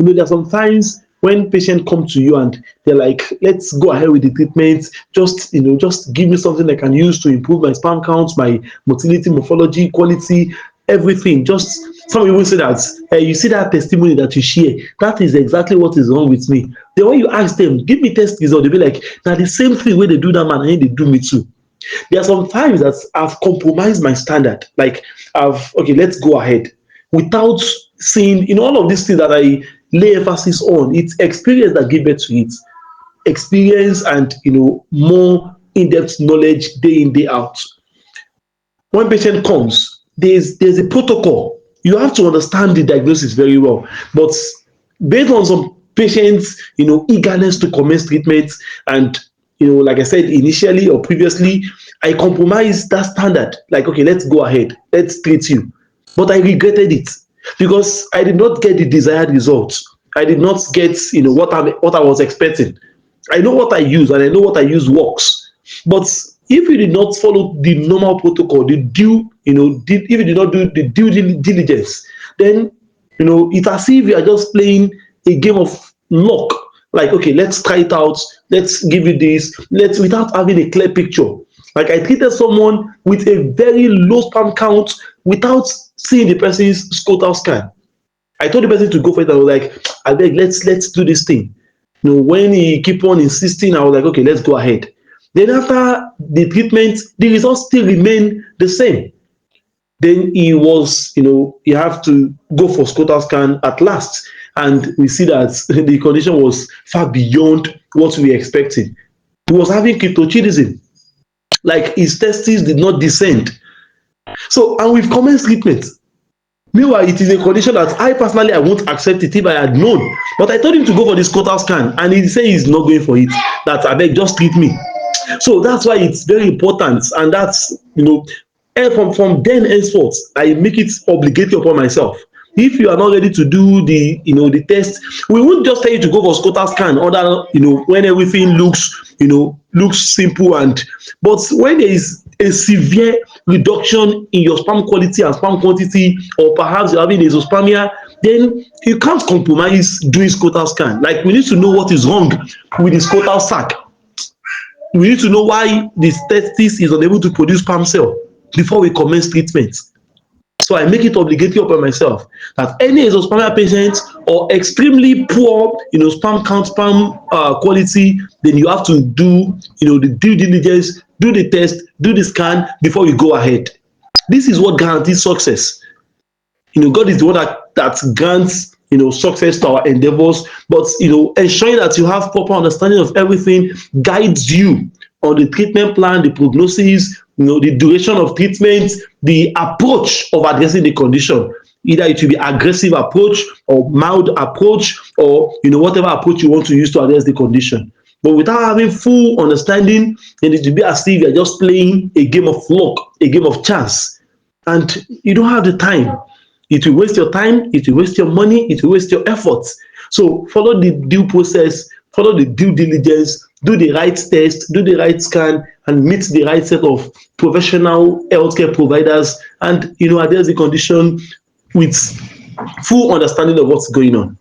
There are sometimes when patients come to you and they're like, let's go ahead with the treatment. Just give me something I can use to improve my sperm count, my motility, morphology, quality, everything. Just some people say that you see that testimony that you share, that is exactly what is wrong with me. Then when you ask them, give me test result, they'll be like, now the same thing where they do that man and they do me too. There are some times that I've compromised my standard. Like okay, let's go ahead without seeing, all of these things that I lay emphasis on. It's experience that give birth to it. Experience and, more in-depth knowledge day in, day out. When patient comes, there's a protocol. You have to understand the diagnosis very well. But based on some patients, eagerness to commence treatment and, like I said initially or previously, I compromised that standard. Like, okay, let's go ahead. Let's treat you. But I regretted it because I did not get the desired results. I did not get, what I was expecting. I know what I use and I know what I use works. But if you did not follow the normal protocol, if you did not do the due diligence, then, it's as if you are just playing a game of luck. Like, okay, let's try it out. Let's give you this. Without having a clear picture. Like I treated someone with a very low sperm count without seeing the person's scrotal scan. I told the person to go for it. I was like, I beg, let's do this thing. When he keep on insisting, I was like, okay, let's go ahead. Then after the treatment, the results still remain the same. Then he was, you have to go for scrotal scan at last. And we see that the condition was far beyond what we expected. He was having cryptorchidism. Like his testes did not descend. So, and we've commenced treatment. Meanwhile, it is a condition that I personally, I won't accept it if I had known. But I told him to go for the scrotal scan, and he said he's not going for it. That I beg, just treat me. So that's why it's very important, and that's from then henceforth, I make it obligatory upon myself. If you are not ready to do the test, we won't just tell you to go for scrotal scan, when everything looks simple but when there is a severe reduction in your sperm quality and sperm quantity, or perhaps you're having azoospermia, then you can't compromise doing scrotal scan. Like, we need to know what is wrong with the scrotal sac. We need to know why the testis is unable to produce sperm cell before we commence treatment. So I make it obligatory upon myself that any azoospermia patient or extremely poor, sperm count, sperm quality, then you have to do, the due diligence, do the test, do the scan before you go ahead. This is what guarantees success. God is the one that grants, success to our endeavors. But, ensuring that you have proper understanding of everything guides you on the treatment plan, the prognosis, the duration of treatment, the approach of addressing the condition. Either it will be aggressive approach or mild approach, or whatever approach you want to use to address the condition. But without having full understanding, then it will be as if you're just playing a game of luck, a game of chance, and you don't have the time. It will waste your time, it will waste your money, it will waste your efforts. So follow the due process, follow the due diligence, do the right test, do the right scan, and meet the right set of professional healthcare providers, and address the condition with full understanding of what's going on.